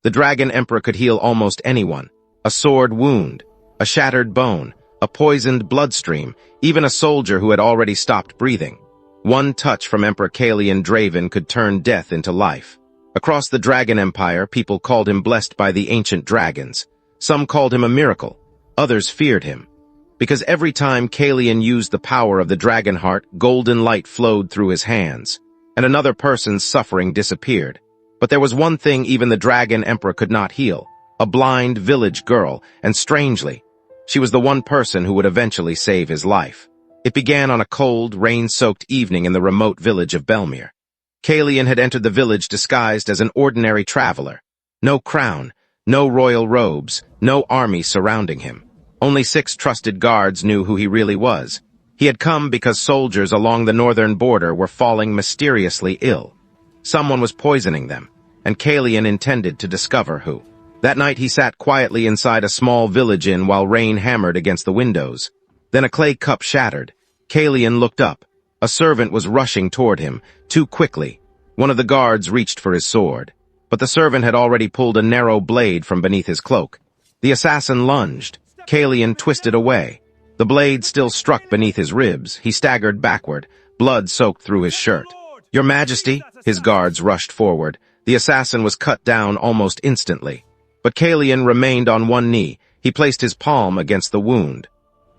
The Dragon Emperor could heal almost anyone. A sword wound, a shattered bone, a poisoned bloodstream, even a soldier who had already stopped breathing. One touch from Emperor Kaelion Draven could turn death into life. Across the Dragon Empire, people called him blessed by the ancient dragons. Some called him a miracle. Others feared him. Because every time Kaelion used the power of the Dragonheart, golden light flowed through his hands, and another person's suffering disappeared. But there was one thing even the Dragon Emperor could not heal: a blind village girl, and strangely, she was the one person who would eventually save his life. It began on a cold, rain-soaked evening in the remote village of Belmere. Kaelion had entered the village disguised as an ordinary traveler. No crown, no royal robes, no army surrounding him. Only 6 trusted guards knew who he really was. He had come because soldiers along the northern border were falling mysteriously ill. Someone was poisoning them, and Kaelion intended to discover who. That night he sat quietly inside a small village inn while rain hammered against the windows. Then a clay cup shattered. Kaelion looked up. A servant was rushing toward him, too quickly. One of the guards reached for his sword, but the servant had already pulled a narrow blade from beneath his cloak. The assassin lunged. Kaelion twisted away. The blade still struck beneath his ribs. He staggered backward, blood soaked through his shirt. "Your Majesty!" His guards rushed forward. The assassin was cut down almost instantly. But Kaelion remained on one knee. He placed his palm against the wound.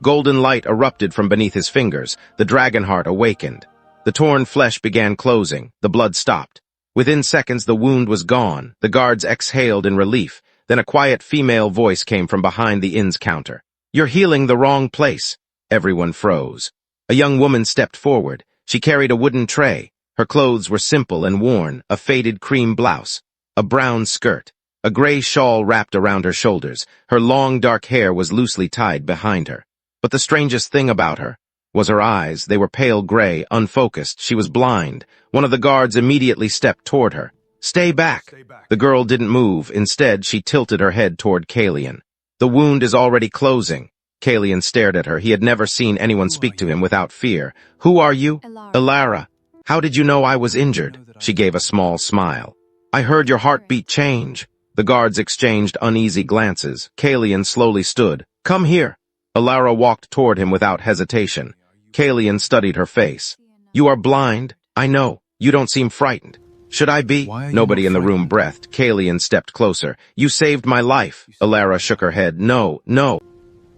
Golden light erupted from beneath his fingers. The Dragonheart awakened. The torn flesh began closing. The blood stopped. Within seconds, the wound was gone. The guards exhaled in relief. Then a quiet female voice came from behind the inn's counter. "You're healing the wrong place." Everyone froze. A young woman stepped forward. She carried a wooden tray. Her clothes were simple and worn: a faded cream blouse, a brown skirt, a gray shawl wrapped around her shoulders. Her long dark hair was loosely tied behind her. But the strangest thing about her was her eyes. They were pale gray, unfocused. She was blind. One of the guards immediately stepped toward her. "Stay back." The girl didn't move. Instead, she tilted her head toward Kaelion. "The wound is already closing." Kaelion stared at her. He had never seen anyone speak to him without fear. "Who are you?" "Elara." "How did you know I was injured?" She gave a small smile. "I heard your heartbeat change." The guards exchanged uneasy glances. Kaelion slowly stood. "Come here." Elara walked toward him without hesitation. Kaelion studied her face. "You are blind. I know. You don't seem frightened." "Should I be?" Nobody in the room breathed. Kaelion stepped closer. "You saved my life." Elara shook her head. "No, no."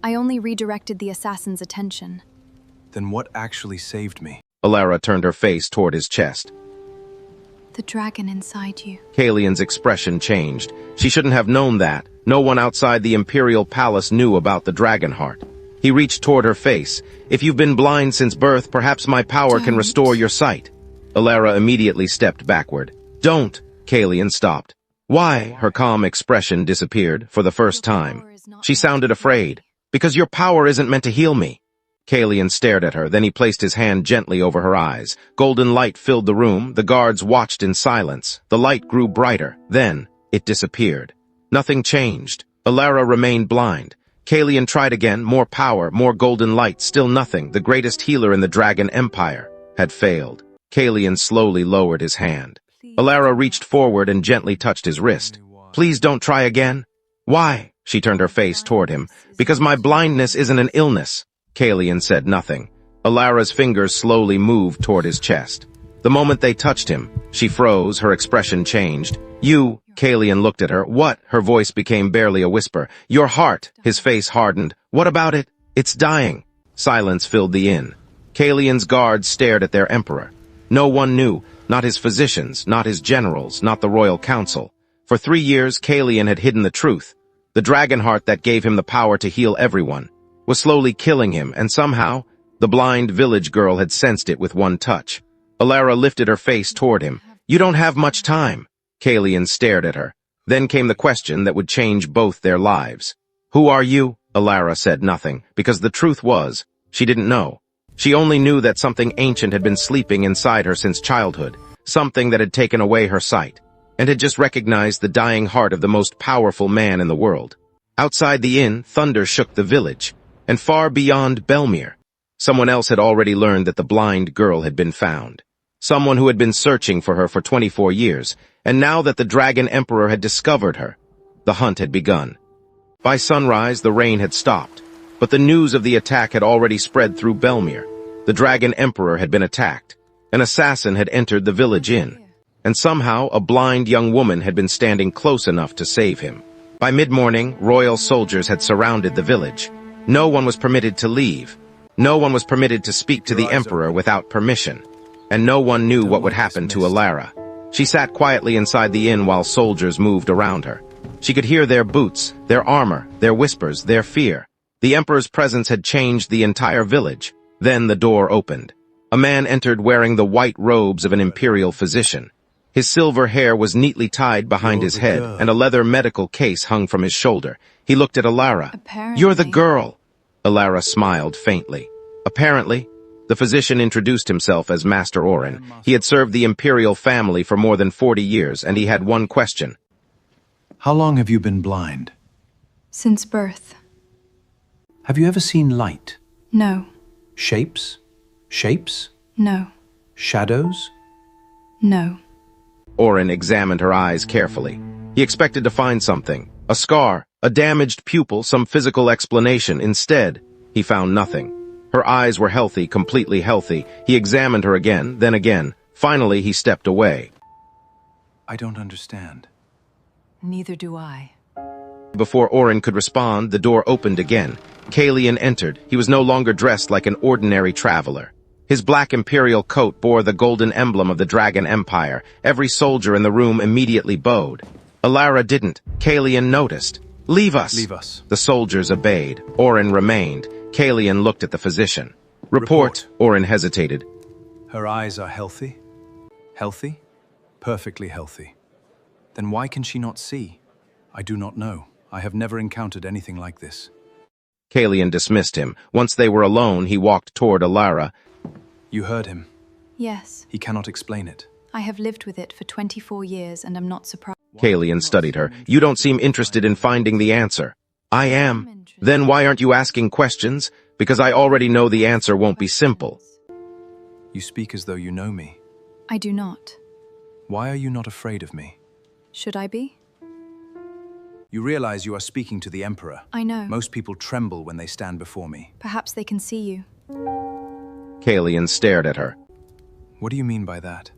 "I only redirected the assassin's attention." "Then what actually saved me?" Elara turned her face toward his chest. "The dragon inside you." Kaelion's expression changed. She shouldn't have known that. No one outside the Imperial Palace knew about the Dragonheart. He reached toward her face. "If you've been blind since birth, perhaps my power can restore your sight." Elara immediately stepped backward. "Don't!" Kaelion stopped. "Why?" Her calm expression disappeared for the first time. She sounded afraid. "Because your power isn't meant to heal me." Kaelion stared at her, then he placed his hand gently over her eyes. Golden light filled the room. The guards watched in silence. The light grew brighter. Then it disappeared. Nothing changed. Elara remained blind. Kaelion tried again. More power, more golden light. Still nothing. The greatest healer in the Dragon Empire had failed. Kaelion slowly lowered his hand. Elara reached forward and gently touched his wrist. "Please don't try again." "Why?" She turned her face toward him. "Because my blindness isn't an illness." Kaelion said nothing. Elara's fingers slowly moved toward his chest. The moment they touched him, she froze. Her expression changed. "You," Kaelion looked at her. "What?" Her voice became barely a whisper. "Your heart." His face hardened. "What about it?" "It's dying." Silence filled the inn. Kaelion's guards stared at their emperor. No one knew, not his physicians, not his generals, not the royal council. For 3 years, Kaelion had hidden the truth. The Dragonheart that gave him the power to heal everyone was slowly killing him, and somehow, the blind village girl had sensed it with one touch. Elara lifted her face toward him. "You don't have much time." Kaelion stared at her. Then came the question that would change both their lives. "Who are you?" Elara said nothing, because the truth was, she didn't know. She only knew that something ancient had been sleeping inside her since childhood, something that had taken away her sight, and had just recognized the dying heart of the most powerful man in the world. Outside the inn, thunder shook the village, and far beyond Belmere, someone else had already learned that the blind girl had been found. Someone who had been searching for her for 24 years, and now that the Dragon Emperor had discovered her, the hunt had begun. By sunrise, the rain had stopped, but the news of the attack had already spread through Belmere. The Dragon Emperor had been attacked. An assassin had entered the village inn, and somehow a blind young woman had been standing close enough to save him. By mid-morning, royal soldiers had surrounded the village. No one was permitted to leave. No one was permitted to speak to the Emperor without permission. And no one knew what would happen to Elara. She sat quietly inside the inn while soldiers moved around her. She could hear their boots, their armor, their whispers, their fear. The Emperor's presence had changed the entire village. Then the door opened. A man entered wearing the white robes of an imperial physician. His silver hair was neatly tied behind his head, and a leather medical case hung from his shoulder. He looked at Elara. "You're the girl." Elara smiled faintly. Apparently, the physician introduced himself as Master Orin. He had served the imperial family for more than 40 years, and he had one question. How long have you been blind? Since birth. Have you ever seen light? No. Shapes? Shapes? No. Shadows? No. Orin examined her eyes carefully. He expected to find something. A scar, a damaged pupil, some physical explanation. Instead, he found nothing. Her eyes were healthy, completely healthy. He examined her again, then again. Finally, he stepped away. I don't understand. Neither do I. Before Orin could respond, the door opened again. Kaelion entered. He was no longer dressed like an ordinary traveler. His black imperial coat bore the golden emblem of the Dragon Empire. Every soldier in the room immediately bowed. Elara didn't. Kaelion noticed. "Leave us!" Leave us. The soldiers obeyed. Orin remained. Kaelion looked at the physician. Report. Orin hesitated. Her eyes are healthy? Healthy? Perfectly healthy. Then why can she not see? I do not know. I have never encountered anything like this. Kaelion dismissed him. Once they were alone, he walked toward Elara. You heard him. Yes. He cannot explain it. I have lived with it for 24 years and am not surprised. Kaelion studied her. You don't seem interested in finding the answer. I am. Then why aren't you asking questions? Because I already know the answer won't be simple. You speak as though you know me. I do not. Why are you not afraid of me? Should I be? You realize you are speaking to the Emperor. I know. Most people tremble when they stand before me. Perhaps they can see you. Kaelion stared at her. What do you mean by that?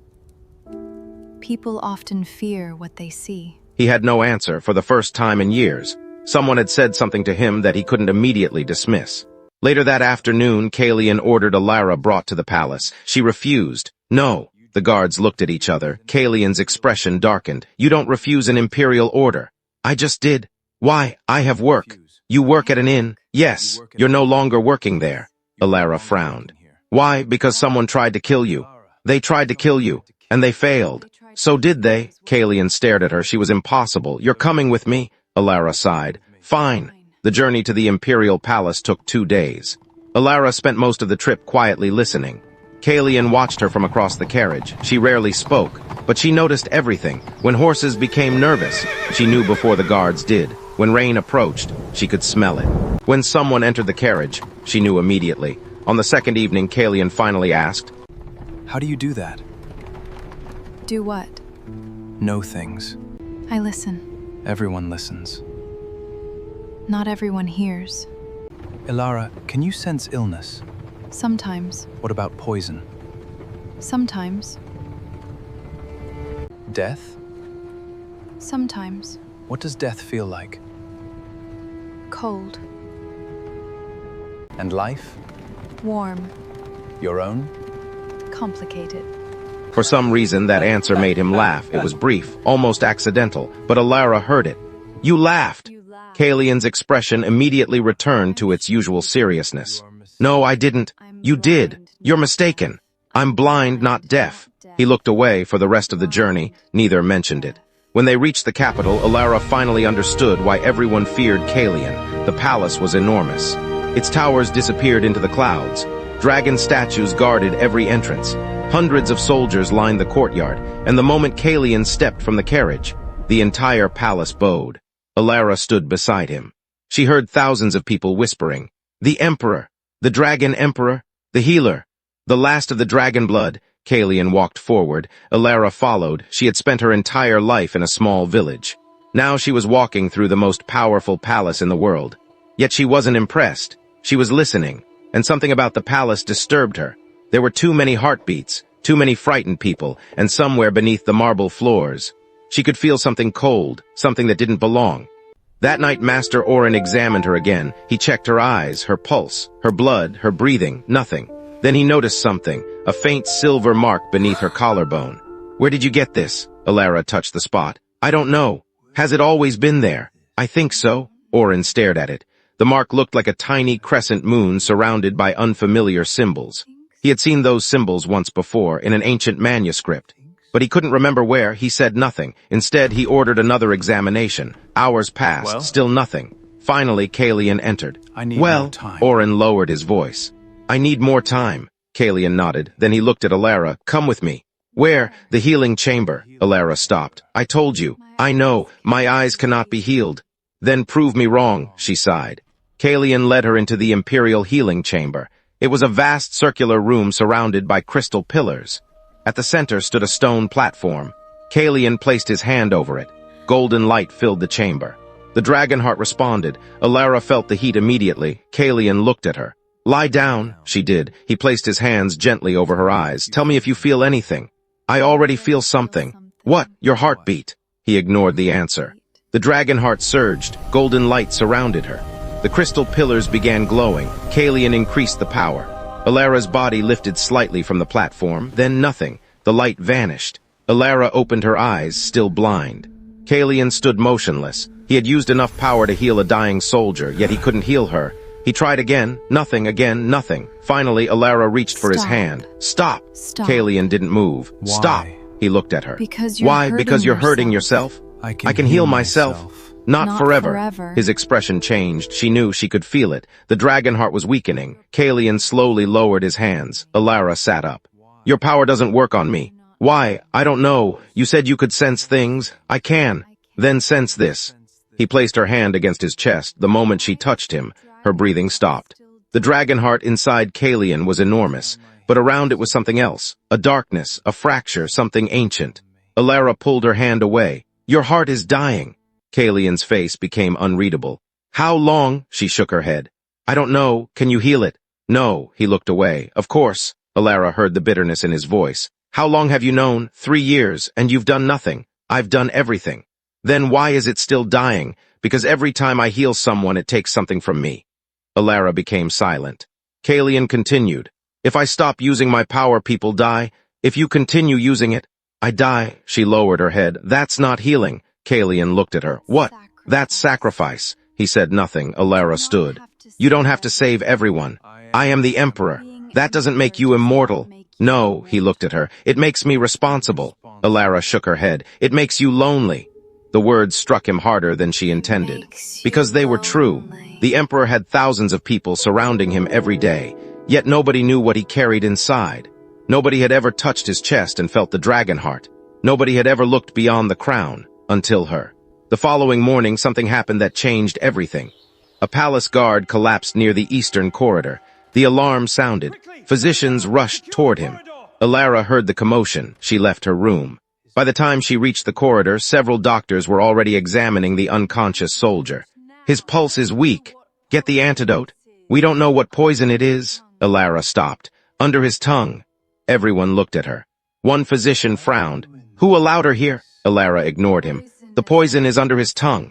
People often fear what they see. He had no answer for the first time in years. Someone had said something to him that he couldn't immediately dismiss. Later that afternoon, Kaelion ordered Elara brought to the palace. She refused. No. The guards looked at each other. Kaelion's expression darkened. You don't refuse an imperial order. I just did. Why? I have work. You work at an inn? Yes. You're no longer working there. Elara frowned. Why? Because someone tried to kill you. They tried to kill you, and they failed. So did they? Kaelion stared at her. She was impossible. You're coming with me? Elara sighed. Fine. The journey to the imperial palace took 2 days. Elara spent most of the trip quietly listening. Kaelion watched her from across the carriage. She rarely spoke, but she noticed everything. When horses became nervous, she knew before the guards did. When rain approached, she could smell it. When someone entered the carriage, she knew immediately. On the second evening, Kaelion finally asked, How do you do that? Do what? Know things. I listen. Everyone listens. Not everyone hears. Elara, can you sense illness? Sometimes. What about poison? Sometimes. Death? Sometimes. What does death feel like? Cold. And life? Warm. Your own? Complicated. For some reason, that answer made him laugh. It was brief, almost accidental, but Elara heard it. You laughed. Kaelion's expression immediately returned to its usual seriousness. No, I didn't. You did. You're mistaken. I'm blind, not deaf. He looked away for the rest of the journey. Neither mentioned it. When they reached the capital, Elara finally understood why everyone feared Kaelion. The palace was enormous. Its towers disappeared into the clouds. Dragon statues guarded every entrance. Hundreds of soldiers lined the courtyard, and the moment Kaelion stepped from the carriage, the entire palace bowed. Elara stood beside him. She heard thousands of people whispering, "The Emperor! The Dragon Emperor! The Healer! The last of the dragon blood!" Kaelion walked forward. Elara followed. She had spent her entire life in a small village. Now she was walking through the most powerful palace in the world. Yet she wasn't impressed. She was listening, and something about the palace disturbed her. There were too many heartbeats, too many frightened people, and somewhere beneath the marble floors, she could feel something cold, something that didn't belong. That night Master Oren examined her again. He checked her eyes, her pulse, her blood, her breathing, nothing. Then he noticed something, a faint silver mark beneath her collarbone. "Where did you get this?" Elara touched the spot. "I don't know. Has it always been there?" "I think so." Oren stared at it. The mark looked like a tiny crescent moon surrounded by unfamiliar symbols. He had seen those symbols once before in an ancient manuscript, but he couldn't remember where. He said nothing. Instead, he ordered another examination. Hours passed, still nothing. Finally, Kaelion entered. I need more time. Oren lowered his voice. "I need more time." Kaelion nodded. Then he looked at Elara. "Come with me." "Where?" "The healing chamber." Elara stopped. "I told you. I know. My eyes cannot be healed." "Then prove me wrong," she sighed. Kaelion led her into the Imperial Healing Chamber. It was a vast circular room surrounded by crystal pillars. At the center stood a stone platform. Kaelion placed his hand over it. Golden light filled the chamber. The Dragonheart responded. Elara felt the heat immediately. Kaelion looked at her. "Lie down," she did. He placed his hands gently over her eyes. "Tell me if you feel anything." "I already feel something." "What?" "Your heartbeat." He ignored the answer. The Dragonheart surged. Golden light surrounded her. The crystal pillars began glowing. Kaelion increased the power. Elara's body lifted slightly from the platform, then nothing. The light vanished. Elara opened her eyes, still blind. Kaelion stood motionless. He had used enough power to heal a dying soldier, yet he couldn't heal her. He tried again, nothing, again, nothing. Finally, Elara reached for his hand. "Stop!" Kaelion didn't move. Why? "Stop!" He looked at her. Why? Because you're hurting yourself? I can heal myself. Not forever. forever. His expression changed. She knew she could feel it. The Dragonheart was weakening. Kaelion slowly lowered his hands. Elara sat up. "Your power doesn't work on me." "Why? I don't know. You said you could sense things. I can. Then sense this." He placed her hand against his chest. The moment she touched him, her breathing stopped. The Dragonheart inside Kaelion was enormous, but around it was something else. A darkness, a fracture, something ancient. Elara pulled her hand away. "Your heart is dying." Kaelion's face became unreadable. "How long?" She shook her head. "I don't know. Can you heal it?" "No." He looked away. "Of course." Elara heard the bitterness in his voice. "How long have you known?" 3 years, and you've done nothing." "I've done everything." "Then why is it still dying?" "Because every time I heal someone, it takes something from me." Elara became silent. Kaelion continued. "If I stop using my power, people die. If you continue using it, I die." She lowered her head. "That's not healing." Kaelion looked at her. "What?" "That's sacrifice." He said nothing. Elara stood. "You don't have to save everyone. I am the Emperor. That doesn't make you immortal." "No," he looked at her. "It makes me responsible." Elara shook her head. "It makes you lonely." The words struck him harder than she intended. Because they were true. The Emperor had thousands of people surrounding him every day, yet nobody knew what he carried inside. Nobody had ever touched his chest and felt the Dragonheart. Nobody had ever looked beyond the crown. Until her. The following morning, something happened that changed everything. A palace guard collapsed near the eastern corridor. The alarm sounded. Physicians rushed toward him. Elara heard the commotion. She left her room. By the time she reached the corridor, several doctors were already examining the unconscious soldier. "His pulse is weak. Get the antidote." "We don't know what poison it is." Elara stopped. "Under his tongue." Everyone looked at her. One physician frowned. "Who allowed her here?" Elara ignored him. "The poison is under his tongue."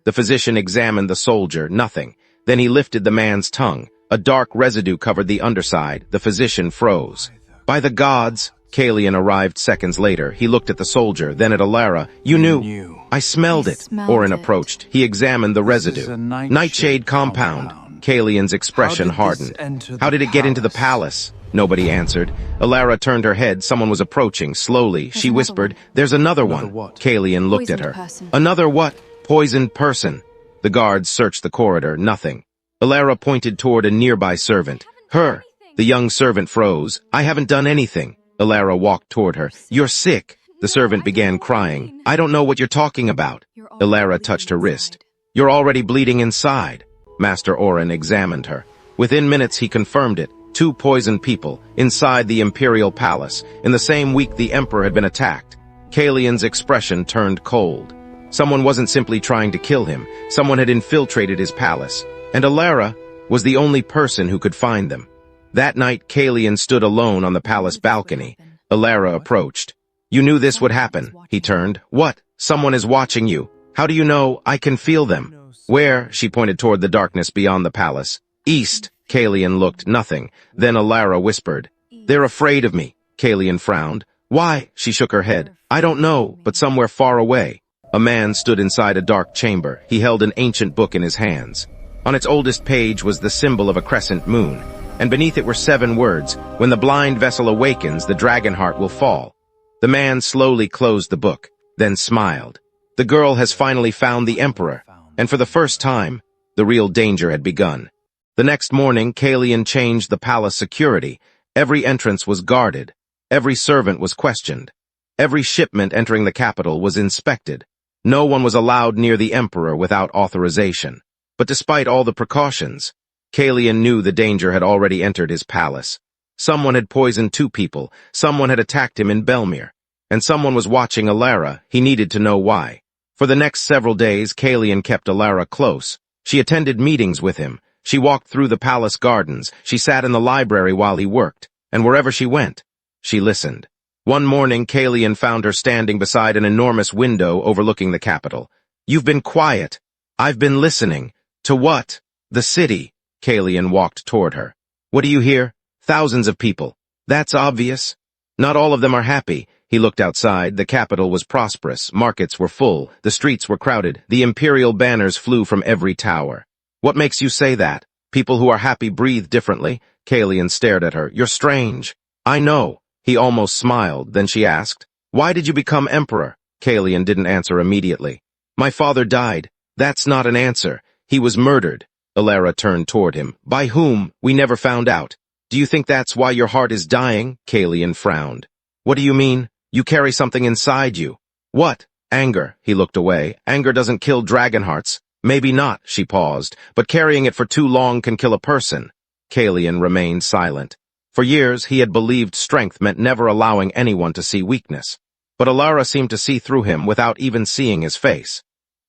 The physician examined the soldier. Nothing. Then he lifted the man's tongue. A dark residue covered the underside. The physician froze. "By the gods!" Kaelion arrived seconds later. He looked at the soldier, then at Elara. "You knew." "I smelled it." Oren approached. He examined the residue. "Nightshade compound." Kaelion's expression hardened. "How did it get into the palace?" Nobody answered. Elara turned her head. Someone was approaching. Slowly, she whispered, "There's another one." Kaelion looked at her. "Another what?" "Poisoned person." The guards searched the corridor. Nothing. Elara pointed toward a nearby servant. "Her." The young servant froze. "I haven't done anything." Elara walked toward her. "You're sick." The servant began crying. "I don't know what you're talking about." Elara touched her wrist. "You're already bleeding inside." Master Oren examined her. Within minutes, he confirmed it. 2 poisoned people, inside the imperial palace. In the same week the emperor had been attacked. Kaelion's expression turned cold. Someone wasn't simply trying to kill him. Someone had infiltrated his palace. And Elara was the only person who could find them. That night, Kaelion stood alone on the palace balcony. Elara approached. "You knew this would happen," he turned. "What? Someone is watching you. How do you know? I can feel them." "Where?" She pointed toward the darkness beyond the palace. "East." Kaelion looked. Nothing. Then Elara whispered. "They're afraid of me." Kaelion frowned. "Why?" She shook her head. "I don't know, but somewhere far away." A man stood inside a dark chamber. He held an ancient book in his hands. On its oldest page was the symbol of a crescent moon, and beneath it were 7 words, "When the blind vessel awakens, the Dragonheart will fall." The man slowly closed the book, then smiled. The girl has finally found the Emperor, and for the first time, the real danger had begun. The next morning, Kaelion changed the palace security. Every entrance was guarded. Every servant was questioned. Every shipment entering the capital was inspected. No one was allowed near the Emperor without authorization. But despite all the precautions, Kaelion knew the danger had already entered his palace. Someone had poisoned 2 people, someone had attacked him in Belmere, and someone was watching Elara. He needed to know why. For the next several days, Kaelion kept Elara close. She attended meetings with him. She walked through the palace gardens. She sat in the library while he worked, and wherever she went, she listened. One morning, Kaelion found her standing beside an enormous window overlooking the capital. "You've been quiet. I've been listening." "To what?" "The city." Kaelion walked toward her. "What do you hear?" "Thousands of people." "That's obvious." "Not all of them are happy." He looked outside. The capital was prosperous. Markets were full. The streets were crowded. The imperial banners flew from every tower. "What makes you say that?" "People who are happy breathe differently." Kaelion stared at her. "You're strange." "I know." He almost smiled. Then she asked, "Why did you become emperor?" Kaelion didn't answer immediately. "My father died." "That's not an answer. He was murdered." Elara turned toward him. "By whom? We never found out." "Do you think that's why your heart is dying?" Kaelion frowned. "What do you mean? You carry something inside you." "What?" "Anger." He looked away. "Anger doesn't kill Dragonhearts." "Maybe not," she paused, "but carrying it for too long can kill a person." Kaelion remained silent. For years, he had believed strength meant never allowing anyone to see weakness. But Elara seemed to see through him without even seeing his face.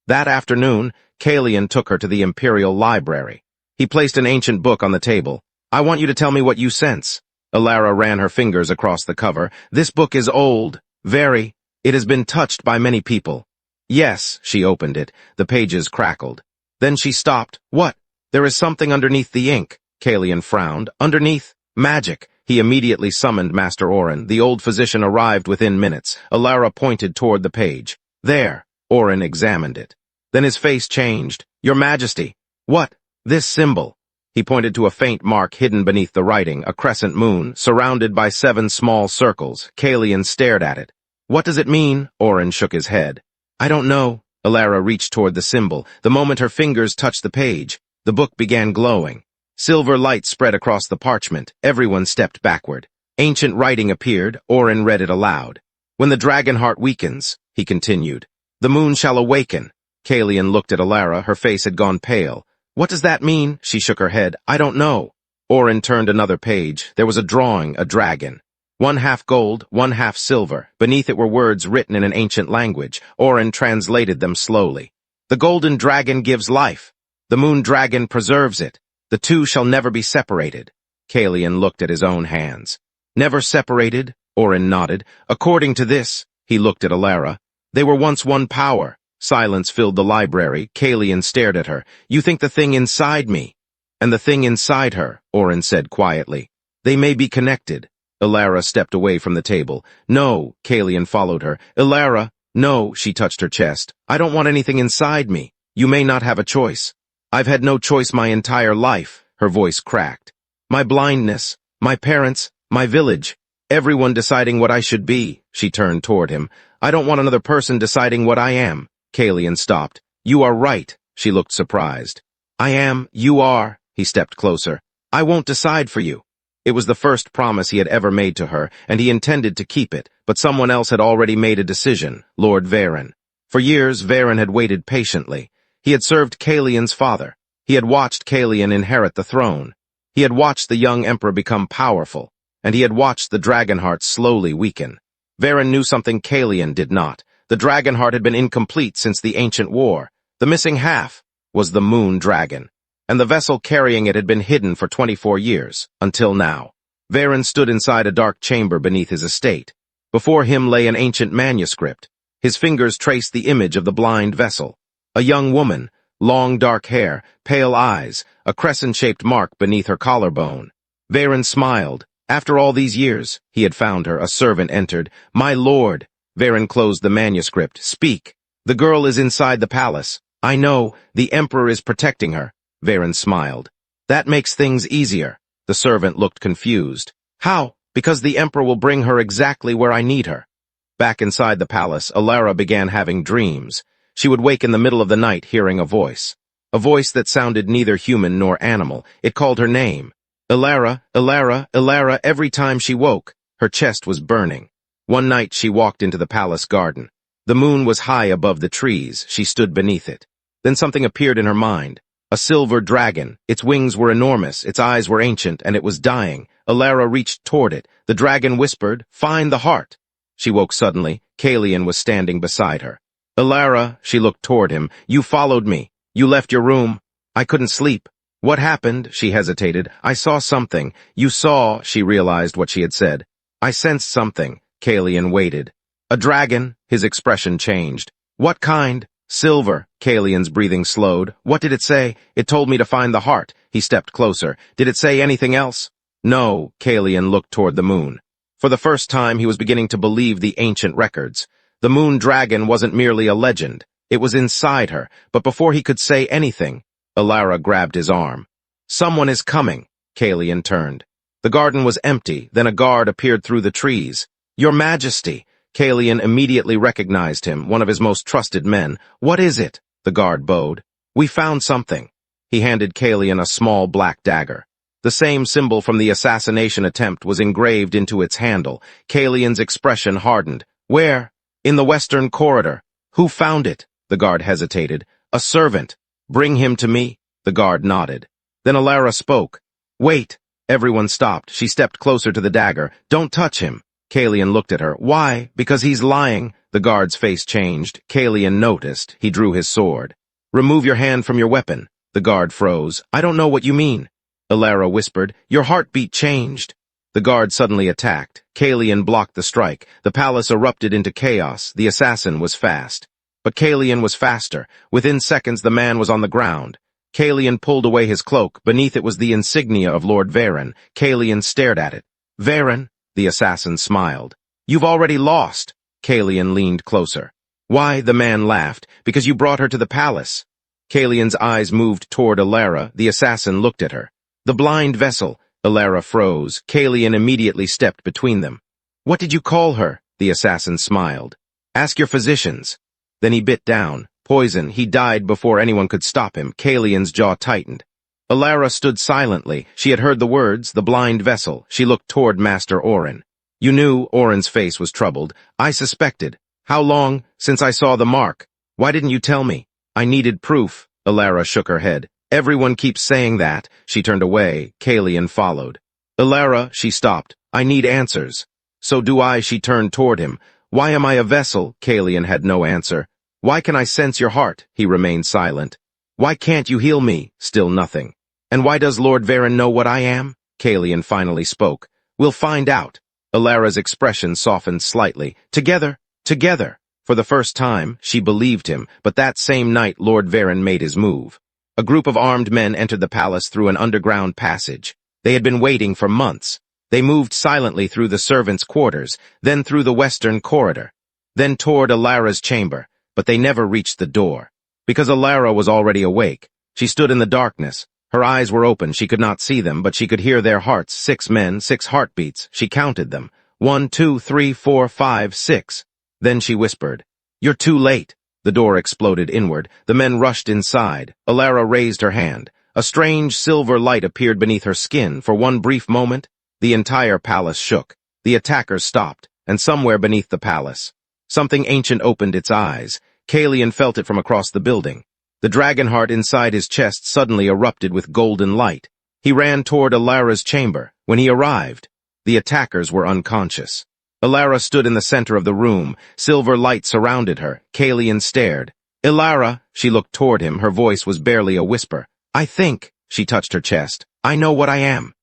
That afternoon, Kaelion took her to the Imperial Library. He placed an ancient book on the table. "I want you to tell me what you sense." Elara ran her fingers across the cover. "This book is old. Very. It has been touched by many people." "Yes." She opened it. The pages crackled. Then she stopped. "What?" "There is something underneath the ink." Kaelion frowned. "Underneath? Magic." He immediately summoned Master Orin. The old physician arrived within minutes. Elara pointed toward the page. "There." Orin examined it. Then his face changed. "Your Majesty." "What?" "This symbol." He pointed to a faint mark hidden beneath the writing, a crescent moon, surrounded by 7 small circles. Kaelion stared at it. "What does it mean?" Orin shook his head. "I don't know." Elara reached toward the symbol. The moment her fingers touched the page, the book began glowing. Silver light spread across the parchment. Everyone stepped backward. Ancient writing appeared. Orin read it aloud. "When the Dragonheart weakens," he continued, "the moon shall awaken." Kaelion looked at Elara. Her face had gone pale. "What does that mean?" She shook her head. "I don't know." Orin turned another page. There was a drawing, a dragon. 1/2 gold, 1/2 silver. Beneath it were words written in an ancient language. Orin translated them slowly. "The golden dragon gives life. The moon dragon preserves it. The 2 shall never be separated." Kaelion looked at his own hands. "Never separated?" Orin nodded. "According to this," he looked at Elara, "they were once one power." Silence filled the library. Kaelion stared at her. "You think the thing inside me?" "And the thing inside her," Orin said quietly. "They may be connected." Elara stepped away from the table. "No," Kaelion followed her. "Elara, no," she touched her chest. "I don't want anything inside me. You may not have a choice." "I've had no choice my entire life," her voice cracked. "My blindness, my parents, my village, everyone deciding what I should be." She turned toward him. "I don't want another person deciding what I am." Kaelion stopped. "You are right." She looked surprised. "I am, you are." He stepped closer. "I won't decide for you." It was the first promise he had ever made to her, and he intended to keep it, but someone else had already made a decision, Lord Veyran. For years, Veyran had waited patiently. He had served Kaelion's father. He had watched Kaelion inherit the throne. He had watched the young emperor become powerful, and he had watched the Dragonheart slowly weaken. Veyran knew something Kaelion did not. The Dragonheart had been incomplete since the ancient war. The missing half was the moon dragon, and the vessel carrying it had been hidden for 24 years, until now. Veyran stood inside a dark chamber beneath his estate. Before him lay an ancient manuscript. His fingers traced the image of the blind vessel. A young woman, long dark hair, pale eyes, a crescent-shaped mark beneath her collarbone. Veyran smiled. After all these years, he had found her. A servant entered. "My lord." Veyran closed the manuscript. "Speak. The girl is inside the palace." "I know. The emperor is protecting her." Veyran smiled. "That makes things easier." The servant looked confused. "How?" "Because the emperor will bring her exactly where I need her." Back inside the palace, Elara began having dreams. She would wake in the middle of the night hearing a voice that sounded neither human nor animal. It called her name. Elara, Elara, Elara. Every time she woke, her chest was burning. One night she walked into the palace garden. The moon was high above the trees. She stood beneath it. Then something appeared in her mind. A silver dragon. Its wings were enormous, its eyes were ancient, and it was dying. Elara reached toward it. The dragon whispered, "Find the heart." She woke suddenly. Kaelion was standing beside her. "Elara," she looked toward him, "you followed me. You left your room." "I couldn't sleep." "What happened?" She hesitated. "I saw something." "You saw," she realized what she had said. "I sensed something." Kaelion waited. "A dragon?" His expression changed. "What kind?" "Silver." Kaelion's breathing slowed. "What did it say?" "It told me to find the heart." He stepped closer. "Did it say anything else?" "No." Kaelion looked toward the moon. For the first time, he was beginning to believe the ancient records. The moon dragon wasn't merely a legend. It was inside her, but before he could say anything, Elara grabbed his arm. "Someone is coming." Kaelion turned. The garden was empty, then a guard appeared through the trees. "Your Majesty." Kaelion immediately recognized him, one of his most trusted men. "What is it?" The guard bowed. "We found something." He handed Kaelion a small black dagger. The same symbol from the assassination attempt was engraved into its handle. Kaelion's expression hardened. "Where?" "In the western corridor." "Who found it?" The guard hesitated. "A servant." "Bring him to me." The guard nodded. Then Elara spoke. "Wait." Everyone stopped. She stepped closer to the dagger. "Don't touch him." Kaelion looked at her. "Why?" "Because he's lying." The guard's face changed. Kaelion noticed. He drew his sword. "Remove your hand from your weapon." The guard froze. "I don't know what you mean." Elara whispered. "Your heartbeat changed." The guard suddenly attacked. Kaelion blocked the strike. The palace erupted into chaos. The assassin was fast. But Kaelion was faster. Within seconds, the man was on the ground. Kaelion pulled away his cloak. Beneath it was the insignia of Lord Veyran. Kaelion stared at it. "Veyran?" The assassin smiled. "You've already lost." Kaelion leaned closer. "Why?" The man laughed. "Because you brought her to the palace." Kaelion's eyes moved toward Elara. The assassin looked at her. "The blind vessel." Elara froze. Kaelion immediately stepped between them. "What did you call her?" The assassin smiled. "Ask your physicians." Then he bit down. Poison. He died before anyone could stop him. Kaelion's jaw tightened. Elara stood silently. She had heard the words, the blind vessel. She looked toward Master Orin. "You knew?" Orin's face was troubled. "I suspected." "How long?" "Since I saw the mark." "Why didn't you tell me?" "I needed proof." Elara shook her head. "Everyone keeps saying that." She turned away. Kaelion followed. "Elara," she stopped. "I need answers." "So do I." She turned toward him. "Why am I a vessel?" Kaelion had no answer. "Why can I sense your heart?" He remained silent. "Why can't you heal me?" Still nothing. "And why does Lord Veyran know what I am?" Kaelion finally spoke. "We'll find out." Elara's expression softened slightly. "Together, together." For the first time, she believed him, but that same night Lord Veyran made his move. A group of armed men entered the palace through an underground passage. They had been waiting for months. They moved silently through the servants' quarters, then through the western corridor, then toward Elara's chamber, but they never reached the door. Because Elara was already awake. She stood in the darkness. Her eyes were open. She could not see them, but she could hear their hearts. 6 men, 6 heartbeats. She counted them. 1, 2, 3, 4, 5, 6. Then she whispered, "You're too late." The door exploded inward. The men rushed inside. Elara raised her hand. A strange silver light appeared beneath her skin. For one brief moment, the entire palace shook. The attackers stopped, and somewhere beneath the palace, something ancient opened its eyes. Kaelion felt it from across the building. The Dragonheart inside his chest suddenly erupted with golden light. He ran toward Elara's chamber. When he arrived, the attackers were unconscious. Elara stood in the center of the room. Silver light surrounded her. Kaelion stared. "Elara," she looked toward him. Her voice was barely a whisper. "I think," she touched her chest, "I know what I am."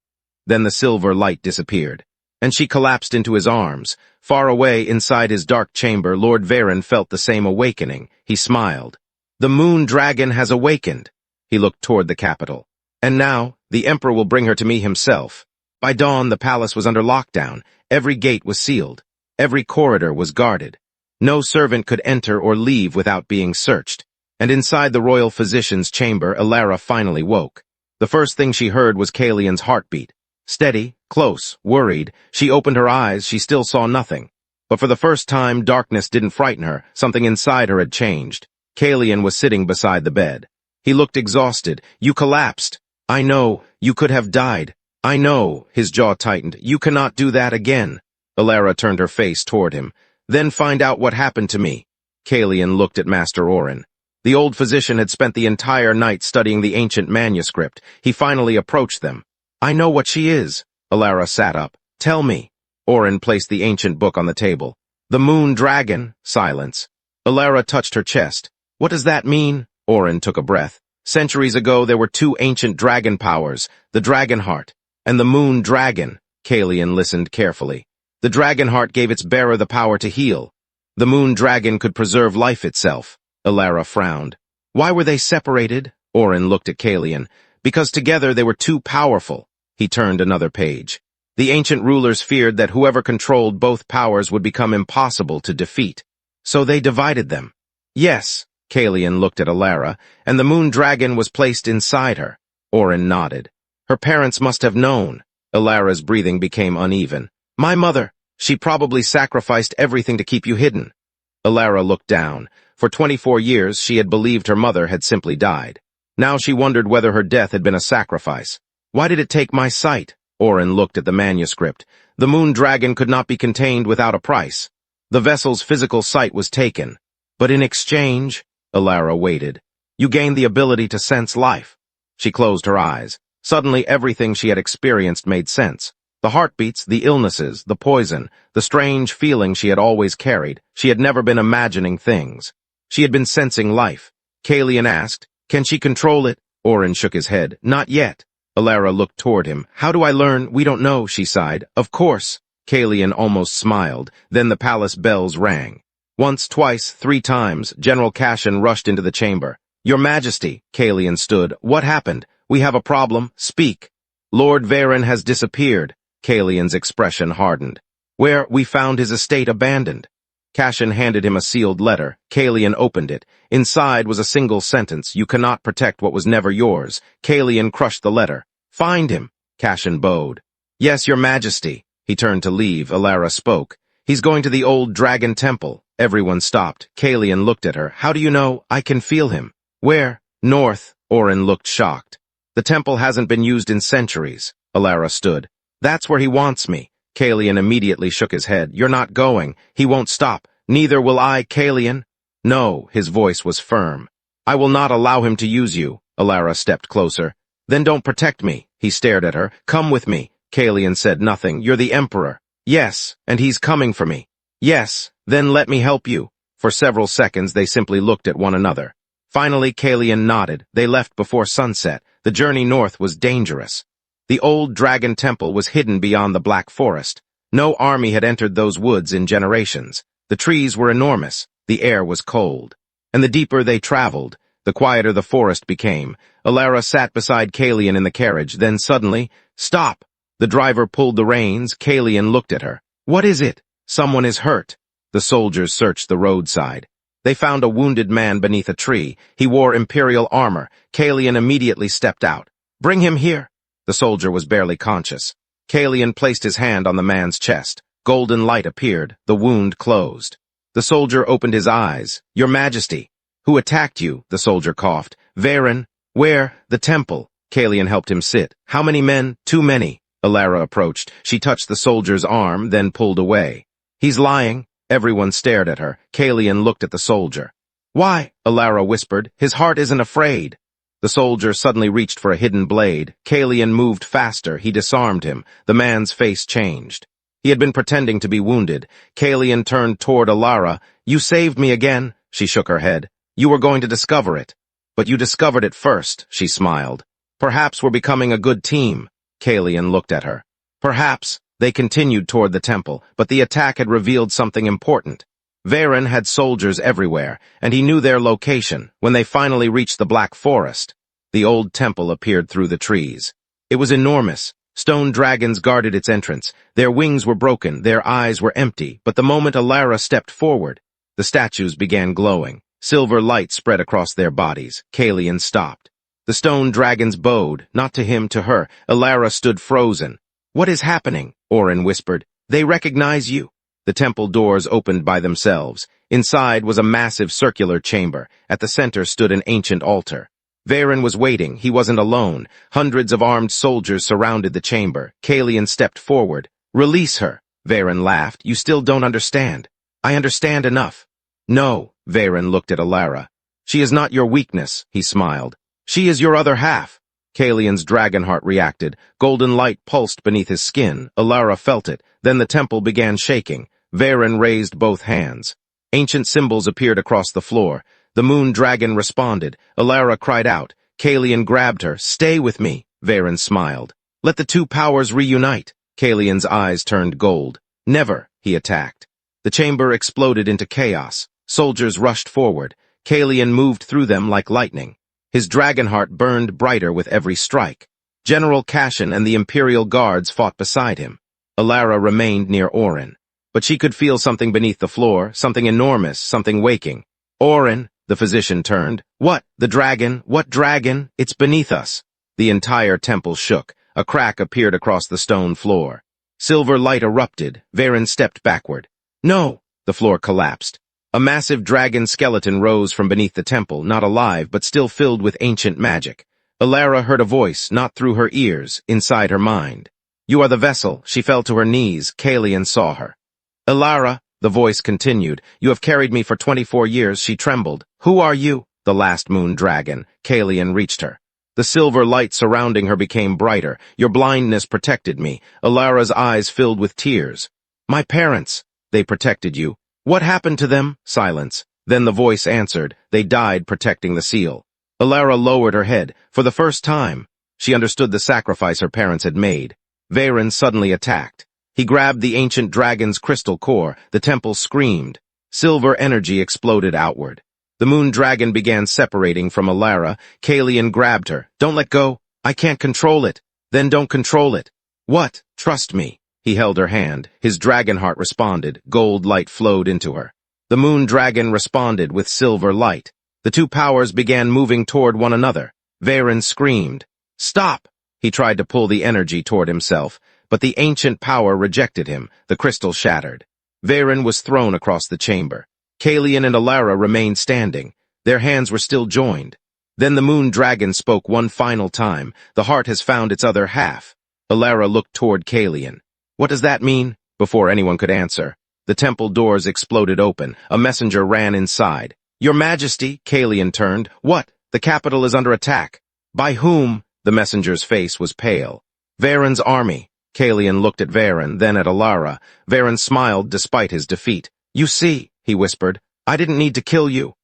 Then the silver light disappeared, and she collapsed into his arms. Far away inside his dark chamber, Lord Veyran felt the same awakening. He smiled. "The moon dragon has awakened." He looked toward the capital. "And now, the Emperor will bring her to me himself." By dawn, the palace was under lockdown. Every gate was sealed. Every corridor was guarded. No servant could enter or leave without being searched. And inside the royal physician's chamber, Elara finally woke. The first thing she heard was Kaelion's heartbeat. Steady, close, worried, she opened her eyes. She still saw nothing. But for the first time, darkness didn't frighten her. Something inside her had changed. Kaelion was sitting beside the bed. He looked exhausted. "You collapsed." "I know. You could have died." "I know." His jaw tightened. "You cannot do that again." Elara turned her face toward him. "Then find out what happened to me." Kaelion looked at Master Orin. The old physician had spent the entire night studying the ancient manuscript. He finally approached them. "I know what she is." Elara sat up. "Tell me." Orin placed the ancient book on the table. "The moon dragon." Silence. Elara touched her chest. "What does that mean?" Orin took a breath. "Centuries ago there were two ancient dragon powers, the Dragonheart and the moon dragon." Kaelion listened carefully. The Dragonheart gave its bearer the power to heal. The moon dragon could preserve life itself. Elara frowned. "Why were they separated?" Orin looked at Kaelion. "Because together they were too powerful." He turned another page. The ancient rulers feared that whoever controlled both powers would become impossible to defeat. So they divided them. "Yes." Kaelion looked at Elara, "and the moon dragon was placed inside her." Orin nodded. "Her parents must have known." Elara's breathing became uneven. "My mother. She probably sacrificed everything to keep you hidden." Elara looked down. For 24 years, she had believed her mother had simply died. Now she wondered whether her death had been a sacrifice. "Why did it take my sight?" Orin looked at the manuscript. "The moon dragon could not be contained without a price. The vessel's physical sight was taken. But in exchange," Elara waited, "you gained the ability to sense life." She closed her eyes. Suddenly everything she had experienced made sense. The heartbeats, the illnesses, the poison, the strange feeling she had always carried. She had never been imagining things. She had been sensing life. Kaelion asked, "Can she control it?" Orin shook his head. "Not yet." Elara looked toward him. "How do I learn?" "We don't know," she sighed. "Of course." Kaelion almost smiled. Then the palace bells rang. Once, twice, 3 times, General Kaelion rushed into the chamber. "Your Majesty," Kaelion stood. "What happened? We have a problem. Speak." "Lord Veyran has disappeared." Kaelion's expression hardened. "Where? We found his estate abandoned." Kaelion handed him a sealed letter. Kaelion opened it. Inside was a single sentence. "You cannot protect what was never yours." Kaelion crushed the letter. "Find him." Kaelion bowed. "Yes, Your Majesty." He turned to leave. Elara spoke. "He's going to the old dragon temple." Everyone stopped. Kaelion looked at her. "How do you know?" "I can feel him." "Where?" "North." Orin looked shocked. "The temple hasn't been used in centuries." Elara stood. "That's where he wants me." Kaelion immediately shook his head. "You're not going. He won't stop. Neither will I, Kaelion." "No." His voice was firm. "I will not allow him to use you." Elara stepped closer. "Then don't protect me." He stared at her. "Come with me." Kaelion said nothing. "You're the Emperor." "Yes, and he's coming for me." "Yes, then let me help you." For several seconds they simply looked at one another. Finally Kaelion nodded. They left before sunset. The journey north was dangerous. The old dragon temple was hidden beyond the Black Forest. No army had entered those woods in generations. The trees were enormous. The air was cold. And the deeper they traveled, the quieter the forest became. Elara sat beside Kaelion in the carriage. Then suddenly, "Stop!" The driver pulled the reins. Kaelion looked at her. "What is it?" "Someone is hurt." The soldiers searched the roadside. They found a wounded man beneath a tree. He wore imperial armor. Kaelion immediately stepped out. "Bring him here." The soldier was barely conscious. Kaelion placed his hand on the man's chest. Golden light appeared. The wound closed. The soldier opened his eyes. "Your Majesty." "Who attacked you?" The soldier coughed. "Veyran." "Where?" "The temple." Kaelion helped him sit. "How many men?" "Too many." Elara approached. She touched the soldier's arm, then pulled away. "He's lying." Everyone stared at her. Kaelion looked at the soldier. "Why?" Elara whispered. "His heart isn't afraid." The soldier suddenly reached for a hidden blade. Kaelion moved faster. He disarmed him. The man's face changed. He had been pretending to be wounded. Kaelion turned toward Elara. "You saved me again." She shook her head. "You were going to discover it." "But you discovered it first," she smiled. "Perhaps we're becoming a good team." Kaelion looked at her. "Perhaps." They continued toward the temple, but the attack had revealed something important. Veyran had soldiers everywhere, and he knew their location. When they finally reached the Black Forest, the old temple appeared through the trees. It was enormous. Stone dragons guarded its entrance. Their wings were broken, their eyes were empty, but the moment Elara stepped forward, the statues began glowing. Silver light spread across their bodies. Kaelion stopped. The stone dragons bowed, not to him, to her. Elara stood frozen. "What is happening?" Orin whispered. "They recognize you." The temple doors opened by themselves. Inside was a massive circular chamber. At the center stood an ancient altar. Veyran was waiting. He wasn't alone. Hundreds of armed soldiers surrounded the chamber. Kaelion stepped forward. "Release her." Veyran laughed. "You still don't understand." "I understand enough." "No." Veyran looked at Elara. "She is not your weakness," he smiled. "She is your other half." Kaelion's Dragonheart reacted. Golden light pulsed beneath his skin. Elara felt it. Then the temple began shaking. Veyran raised both hands. Ancient symbols appeared across the floor. The moon dragon responded. Elara cried out. Kaelion grabbed her. "Stay with me." Veyran smiled. "Let the two powers reunite." Kaelion's eyes turned gold. "Never," he attacked. The chamber exploded into chaos. Soldiers rushed forward. Kaelion moved through them like lightning. His Dragonheart burned brighter with every strike. General Kaelion and the Imperial Guards fought beside him. Elara remained near Orin. But she could feel something beneath the floor, something enormous, something waking. "Orin," the physician turned. "What? The dragon? What dragon? It's beneath us." The entire temple shook. A crack appeared across the stone floor. Silver light erupted. Veyran stepped backward. "No!" The floor collapsed. A massive dragon skeleton rose from beneath the temple, not alive, but still filled with ancient magic. Elara heard a voice, not through her ears, inside her mind. "You are the vessel." She fell to her knees. Kaelion saw her. "Elara," the voice continued, "you have carried me for 24 years." She trembled. "Who are you?" "The last moon dragon." Kaelion reached her. The silver light surrounding her became brighter. "Your blindness protected me." Elara's eyes filled with tears. "My parents." "They protected you." "What happened to them?" Silence. Then the voice answered. "They died protecting the seal." Elara lowered her head. For the first time, she understood the sacrifice her parents had made. Veyran suddenly attacked. He grabbed the ancient dragon's crystal core. The temple screamed. Silver energy exploded outward. The moon dragon began separating from Elara. Kaelion grabbed her. "Don't let go." "I can't control it." "Then don't control it." "What?" "Trust me." He held her hand. His Dragonheart responded. Gold light flowed into her. The moon dragon responded with silver light. The two powers began moving toward one another. Veyran screamed. "Stop!" He tried to pull the energy toward himself, but the ancient power rejected him. The crystal shattered. Veyran was thrown across the chamber. Kaelion and Elara remained standing. Their hands were still joined. Then the moon dragon spoke one final time. "The heart has found its other half." Elara looked toward Kaelion. "What does that mean?" Before anyone could answer, the temple doors exploded open. A messenger ran inside. "Your Majesty," Kaelion turned. "What? The capital is under attack." "By whom?" The messenger's face was pale. "Veyran's army." Kaelion looked at Veyran, then at Elara. Veyran smiled despite his defeat. "You see," he whispered, "I didn't need to kill you.